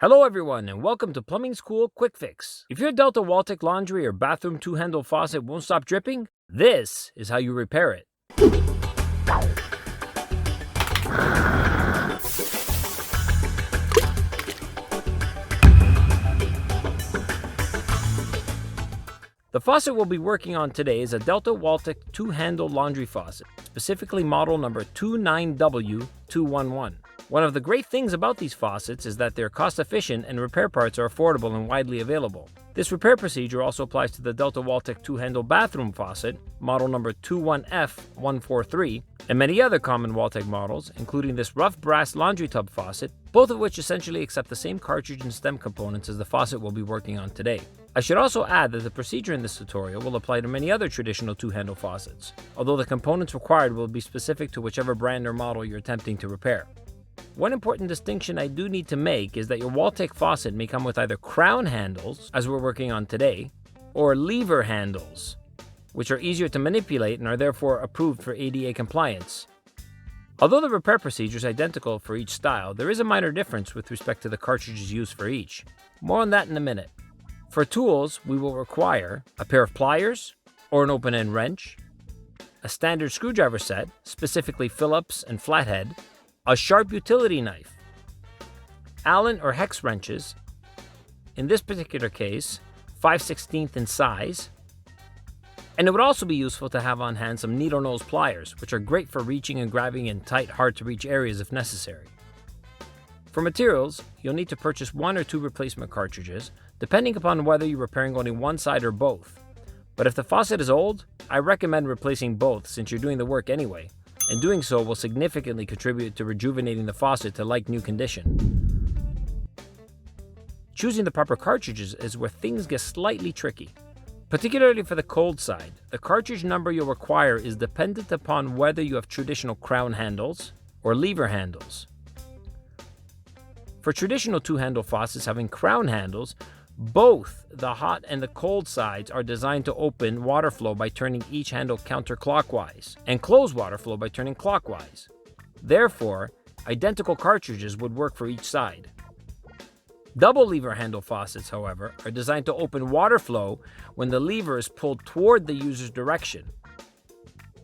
Hello everyone and welcome to Plumbing School Quick Fix. If your Delta Waltec laundry or bathroom two-handle faucet won't stop dripping, this is how you repair it. The faucet we'll be working on today is a Delta Waltec two-handle laundry faucet, specifically model number 29W211. One of the great things about these faucets is that they're cost-efficient and repair parts are affordable and widely available. This repair procedure also applies to the Delta Waltec two-handle bathroom faucet, model number 21F143, and many other common Waltec models, including this rough brass laundry tub faucet, both of which essentially accept the same cartridge and stem components as the faucet we'll be working on today. I should also add that the procedure in this tutorial will apply to many other traditional two-handle faucets, although the components required will be specific to whichever brand or model you're attempting to repair. One important distinction I do need to make is that your Waltec faucet may come with either crown handles, as we're working on today, or lever handles, which are easier to manipulate and are therefore approved for ADA compliance. Although the repair procedure is identical for each style, there is a minor difference with respect to the cartridges used for each. More on that in a minute. For tools, we will require a pair of pliers or an open-end wrench, a standard screwdriver set, specifically Phillips and flathead, a sharp utility knife, Allen or hex wrenches, in this particular case, 5/16 in size, and it would also be useful to have on hand some needle nose pliers, which are great for reaching and grabbing in tight, hard-to-reach areas if necessary. For materials, you'll need to purchase 1 or 2 replacement cartridges, depending upon whether you're repairing only one side or both. But if the faucet is old, I recommend replacing both since you're doing the work anyway, and doing so will significantly contribute to rejuvenating the faucet to like-new condition. Choosing the proper cartridges is where things get slightly tricky. Particularly for the cold side, the cartridge number you'll require is dependent upon whether you have traditional crown handles or lever handles. For traditional two-handle faucets having crown handles, both the hot and the cold sides are designed to open water flow by turning each handle counterclockwise and close water flow by turning clockwise. Therefore, identical cartridges would work for each side. Double lever handle faucets, however, are designed to open water flow when the lever is pulled toward the user's direction,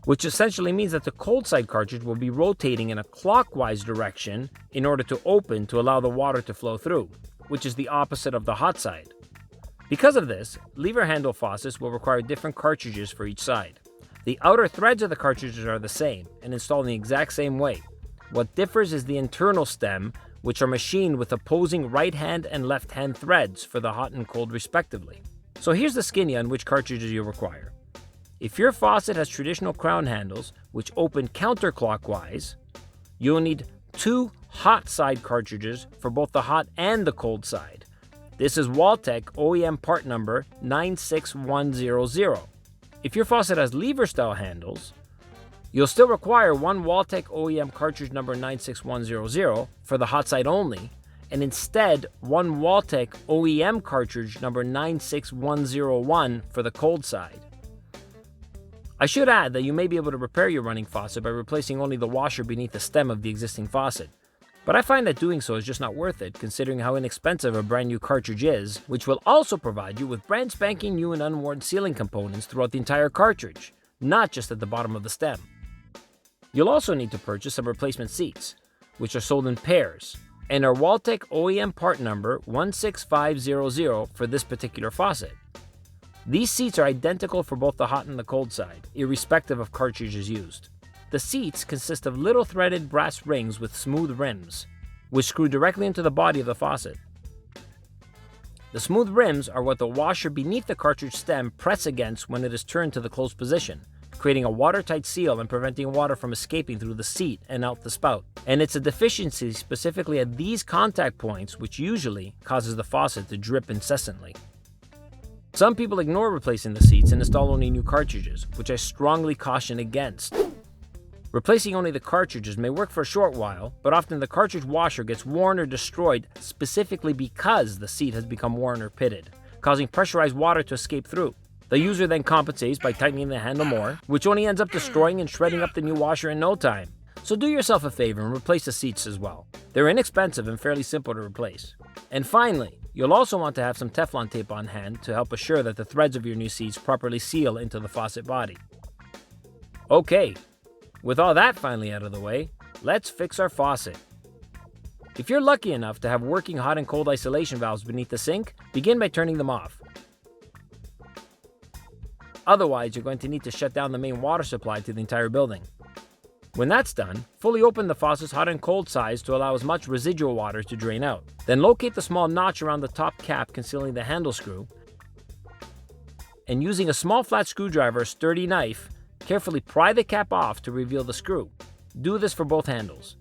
which essentially means that the cold side cartridge will be rotating in a clockwise direction in order to open to allow the water to flow through, which is the opposite of the hot side. Because of this, lever handle faucets will require different cartridges for each side. The outer threads of the cartridges are the same and installed in the exact same way. What differs is the internal stem, which are machined with opposing right hand and left hand threads for the hot and cold respectively. So here's the skinny on which cartridges you'll require. If your faucet has traditional crown handles, which open counterclockwise, you'll need 2 hot side cartridges for both the hot and the cold side. This is Waltec OEM part number 96100. If your faucet has lever style handles, you'll still require 1 Waltec OEM cartridge number 96100 for the hot side only, and instead 1 Waltec OEM cartridge number 96101 for the cold side. I should add that you may be able to repair your running faucet by replacing only the washer beneath the stem of the existing faucet. But I find that doing so is just not worth it, considering how inexpensive a brand new cartridge is, which will also provide you with brand spanking new and unworn sealing components throughout the entire cartridge, not just at the bottom of the stem. You'll also need to purchase some replacement seats, which are sold in pairs, and are Waltec OEM part number 16500 for this particular faucet. These seats are identical for both the hot and the cold side, irrespective of cartridges used. The seats consist of little threaded brass rings with smooth rims, which screw directly into the body of the faucet. The smooth rims are what the washer beneath the cartridge stem press against when it is turned to the closed position, creating a watertight seal and preventing water from escaping through the seat and out the spout. And it's a deficiency specifically at these contact points which usually causes the faucet to drip incessantly. Some people ignore replacing the seats and install only new cartridges, which I strongly caution against. Replacing only the cartridges may work for a short while, but often the cartridge washer gets worn or destroyed specifically because the seat has become worn or pitted, causing pressurized water to escape through. The user then compensates by tightening the handle more, which only ends up destroying and shredding up the new washer in no time. So do yourself a favor and replace the seats as well. They're inexpensive and fairly simple to replace. And finally, you'll also want to have some Teflon tape on hand to help assure that the threads of your new seats properly seal into the faucet body. Okay, with all that finally out of the way, let's fix our faucet. If you're lucky enough to have working hot and cold isolation valves beneath the sink, begin by turning them off. Otherwise, you're going to need to shut down the main water supply to the entire building. When that's done, fully open the faucet's hot and cold sides to allow as much residual water to drain out. Then locate the small notch around the top cap concealing the handle screw, and using a small flat screwdriver or sturdy knife, carefully pry the cap off to reveal the screw. Do this for both handles.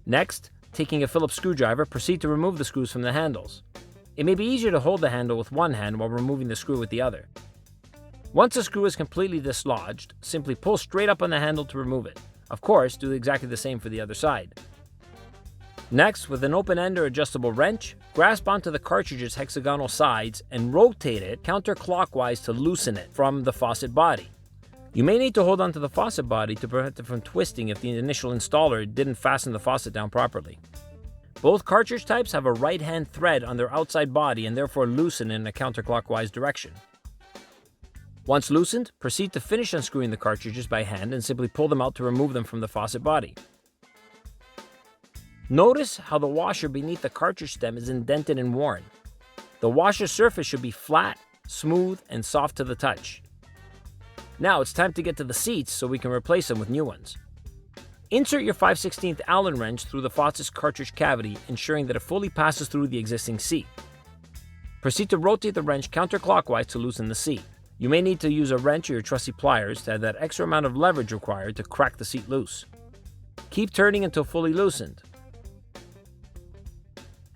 Next, taking a Phillips screwdriver, proceed to remove the screws from the handles. It may be easier to hold the handle with one hand while removing the screw with the other. Once the screw is completely dislodged, simply pull straight up on the handle to remove it. Of course, do exactly the same for the other side. Next, with an open end or adjustable wrench, grasp onto the cartridge's hexagonal sides and rotate it counterclockwise to loosen it from the faucet body. You may need to hold onto the faucet body to prevent it from twisting if the initial installer didn't fasten the faucet down properly. Both cartridge types have a right-hand thread on their outside body and therefore loosen in a counterclockwise direction. Once loosened, proceed to finish unscrewing the cartridges by hand and simply pull them out to remove them from the faucet body. Notice how the washer beneath the cartridge stem is indented and worn. The washer surface should be flat, smooth, and soft to the touch. Now it's time to get to the seats so we can replace them with new ones. Insert your 5/16 Allen wrench through the faucet's cartridge cavity, ensuring that it fully passes through the existing seat. Proceed to rotate the wrench counterclockwise to loosen the seat. You may need to use a wrench or your trusty pliers to add that extra amount of leverage required to crack the seat loose. Keep turning until fully loosened.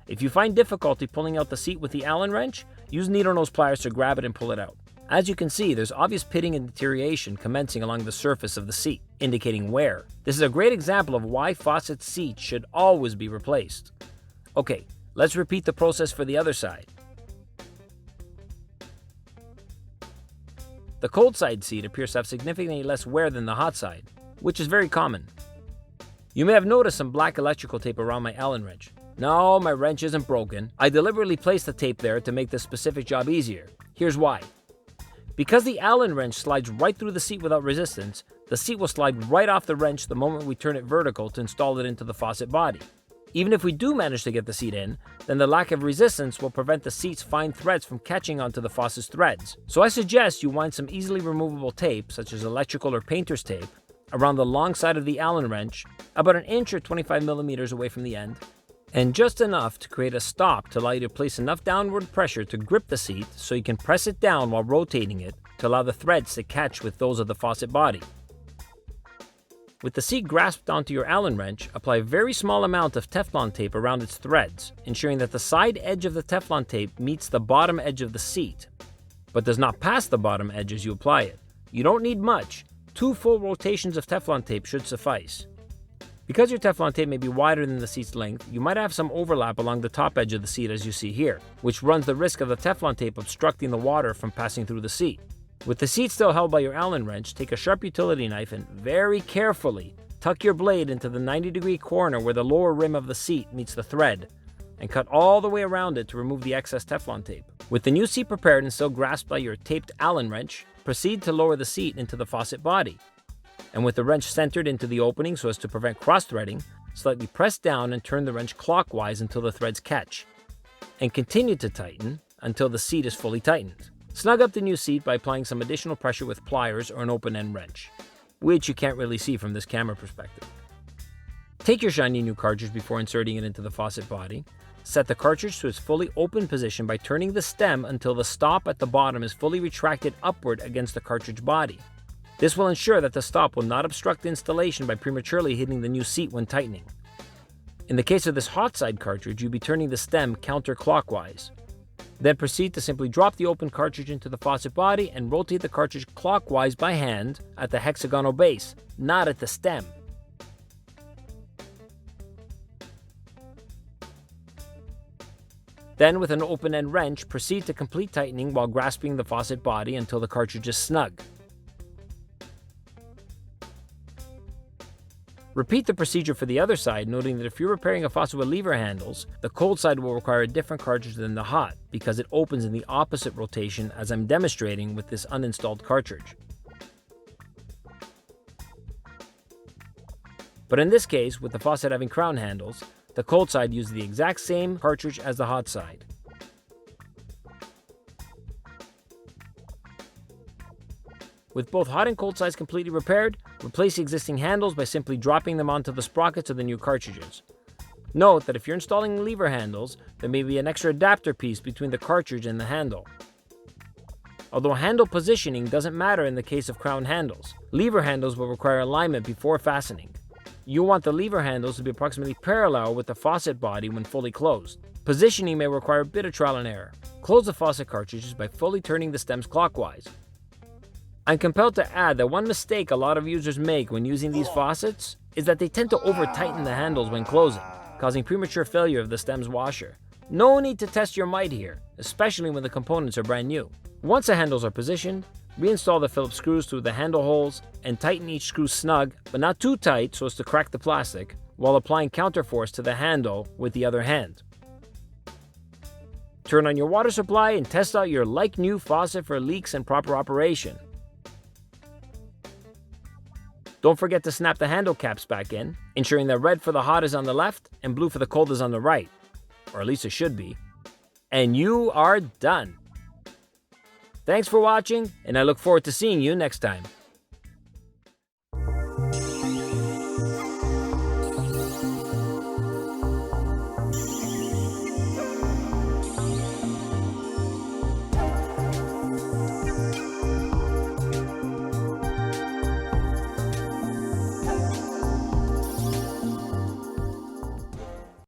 If you find difficulty pulling out the seat with the Allen wrench, use needle nose pliers to grab it and pull it out. As you can see, there's obvious pitting and deterioration commencing along the surface of the seat, indicating wear. This is a great example of why faucet seats should always be replaced. Okay, let's repeat the process for the other side. The cold side seat appears to have significantly less wear than the hot side, which is very common. You may have noticed some black electrical tape around my Allen wrench. No, my wrench isn't broken. I deliberately placed the tape there to make this specific job easier. Here's why. Because the Allen wrench slides right through the seat without resistance, the seat will slide right off the wrench the moment we turn it vertical to install it into the faucet body. Even if we do manage to get the seat in, then the lack of resistance will prevent the seat's fine threads from catching onto the faucet's threads. So I suggest you wind some easily removable tape, such as electrical or painter's tape, around the long side of the Allen wrench, about 1 inch or 25 millimeters away from the end, and just enough to create a stop to allow you to place enough downward pressure to grip the seat so you can press it down while rotating it to allow the threads to catch with those of the faucet body. With the seat grasped onto your Allen wrench, apply a very small amount of Teflon tape around its threads, ensuring that the side edge of the Teflon tape meets the bottom edge of the seat, but does not pass the bottom edge as you apply it. You don't need much. 2 full rotations of Teflon tape should suffice. Because your Teflon tape may be wider than the seat's length, you might have some overlap along the top edge of the seat as you see here, which runs the risk of the Teflon tape obstructing the water from passing through the seat. With the seat still held by your Allen wrench, take a sharp utility knife and very carefully tuck your blade into the 90-degree corner where the lower rim of the seat meets the thread, and cut all the way around it to remove the excess Teflon tape. With the new seat prepared and still grasped by your taped Allen wrench, proceed to lower the seat into the faucet body. And with the wrench centered into the opening so as to prevent cross-threading, slightly press down and turn the wrench clockwise until the threads catch. And continue to tighten until the seat is fully tightened. Snug up the new seat by applying some additional pressure with pliers or an open-end wrench, which you can't really see from this camera perspective. Take your shiny new cartridge before inserting it into the faucet body. Set the cartridge to its fully open position by turning the stem until the stop at the bottom is fully retracted upward against the cartridge body. This will ensure that the stop will not obstruct the installation by prematurely hitting the new seat when tightening. In the case of this hot side cartridge, you'll be turning the stem counterclockwise. Then proceed to simply drop the open cartridge into the faucet body and rotate the cartridge clockwise by hand at the hexagonal base, not at the stem. Then, with an open-end wrench, proceed to complete tightening while grasping the faucet body until the cartridge is snug. Repeat the procedure for the other side, noting that if you're repairing a faucet with lever handles, the cold side will require a different cartridge than the hot, because it opens in the opposite rotation as I'm demonstrating with this uninstalled cartridge. But in this case, with the faucet having crown handles, the cold side uses the exact same cartridge as the hot side. With both hot and cold sides completely repaired, replace the existing handles by simply dropping them onto the sprockets of the new cartridges. Note that if you're installing lever handles, there may be an extra adapter piece between the cartridge and the handle. Although handle positioning doesn't matter in the case of crown handles, lever handles will require alignment before fastening. You want the lever handles to be approximately parallel with the faucet body when fully closed. Positioning may require a bit of trial and error. Close the faucet cartridges by fully turning the stems clockwise. I'm compelled to add that one mistake a lot of users make when using these faucets is that they tend to over-tighten the handles when closing, causing premature failure of the stem's washer. No need to test your might here, especially when the components are brand new. Once the handles are positioned, reinstall the Phillips screws through the handle holes and tighten each screw snug, but not too tight so as to crack the plastic, while applying counterforce to the handle with the other hand. Turn on your water supply and test out your like-new faucet for leaks and proper operation. Don't forget to snap the handle caps back in, ensuring that red for the hot is on the left and blue for the cold is on the right, or at least it should be. And you are done. Thanks for watching, and I look forward to seeing you next time.